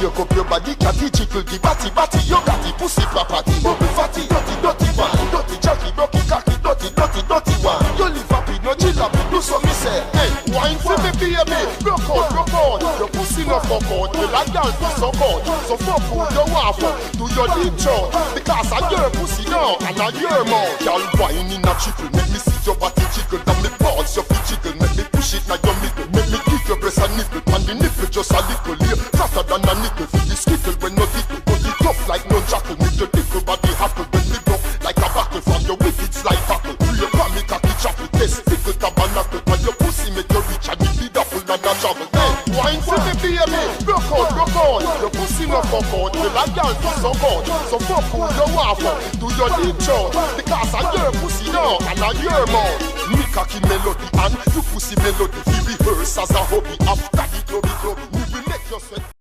you up your body, catty jiggle the batty, you got the pussy property, bubble fatty, dirty one, dirty jackie, rocky cocky, dirty one. You live happy, no chill happy, do so me say. Hey, wine for me baby, rock on. Your pussy no fuck out, you like girl be so good. So fuck who you want for, do your deep job. Because I your pussy now, and I your mouth. Girl wine in a triple, make me see your body jiggle, and me pulse your feet jiggle, make me push it like your middle, make me kick your breast and nipple, and the nipple just a little here, fatter than a nickel. For the skickle when no tickle, but it tough like no jackal. Make your little body hackle when me go like a battle from your wicked like tackle. Do your comic cocky chapel, testicle tabernacle, and your pussy make you rich and you be the full and a travel. Hey, wine for me baby, rock on. Your pussy no fuck out, you like girl be so good. So fuck who you want for, do your deep job. Because I your pussy now, and I your mouth. Me cocky melody and you pussy melody. We rehearse as a hobby. After the clubby, we will make you sweat.